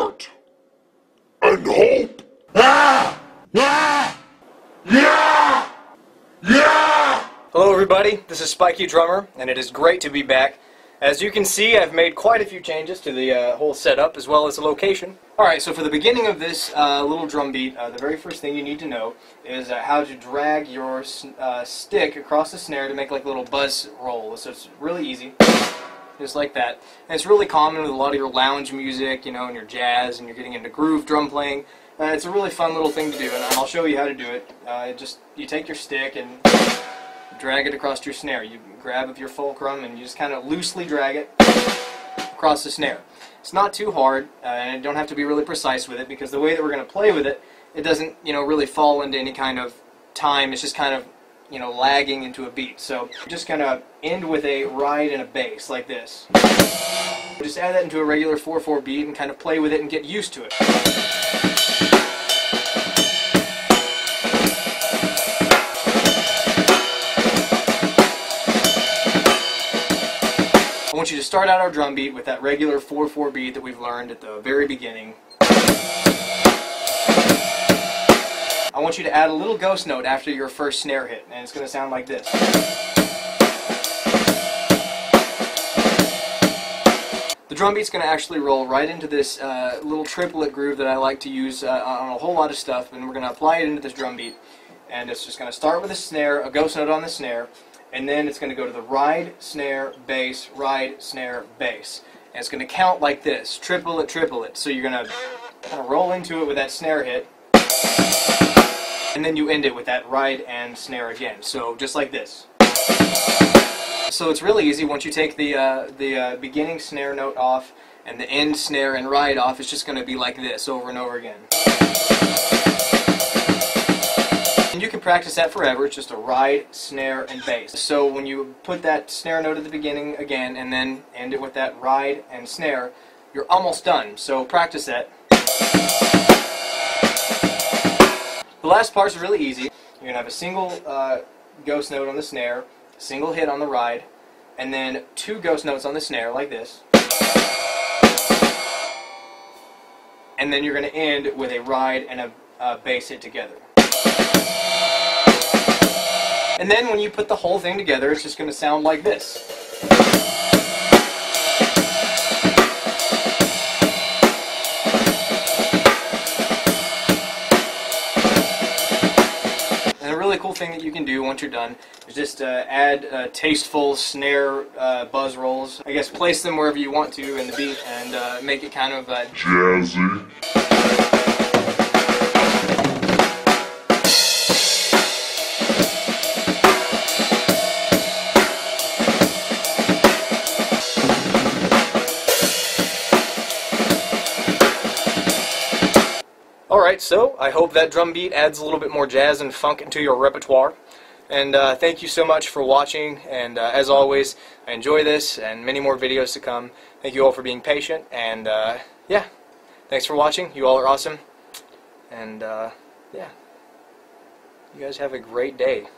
heart and hope. Ah! Ah! Yeah! Yeah! Hello everybody, this is Spikey Drummer, and it is great to be back. As you can see, I've made quite a few changes to the whole setup as well as the location. Alright, so for the beginning of this little drum beat, the very first thing you need to know is how to drag your stick across the snare to make like a little buzz roll. So it's really easy, just like that. And it's really common with a lot of your lounge music, you know, and your jazz, and you're getting into groove drum playing. It's a really fun little thing to do, and I'll show you how to do it. You take your stick and drag it across your snare. You grab with your fulcrum and you just kind of loosely drag it across the snare. It's not too hard, and you don't have to be really precise with it, because the way that we're going to play with it, it doesn't, you know, really fall into any kind of time. It's just kind of, you know, lagging into a beat. So you're just going to end with a ride and a bass like this. Just add that into a regular 4/4 beat and kind of play with it and get used to it. I want you to start out our drum beat with that regular 4/4 beat that we've learned at the very beginning. I want you to add a little ghost note after your first snare hit, and it's going to sound like this. The drum beat's going to actually roll right into this little triplet groove that I like to use on a whole lot of stuff, and we're going to apply it into this drum beat. And it's just going to start with a snare, a ghost note on the snare, and then it's going to go to the ride, snare, bass, ride, snare, bass. And it's going to count like this, triplet, triplet. So you're going to kind of roll into it with that snare hit, and then you end it with that ride and snare again. So just like this. So it's really easy. Once you take the beginning snare note off and the end snare and ride off, it's just going to be like this over and over again. And you can practice that forever. It's just a ride, snare, and bass. So when you put that snare note at the beginning again and then end it with that ride and snare, you're almost done. So practice that. The last part's really easy. You're going to have a single ghost note on the snare, a single hit on the ride, and then two ghost notes on the snare like this. And then you're going to end with a ride and a bass hit together. And then when you put the whole thing together, it's just going to sound like this. And a really cool thing that you can do once you're done is just add tasteful snare buzz rolls. I guess place them wherever you want to in the beat and make it kind of jazzy. Alright, so I hope that drum beat adds a little bit more jazz and funk into your repertoire. And thank you so much for watching, and as always, I enjoy this and many more videos to come. Thank you all for being patient, and yeah, thanks for watching. You all are awesome, and yeah, you guys have a great day.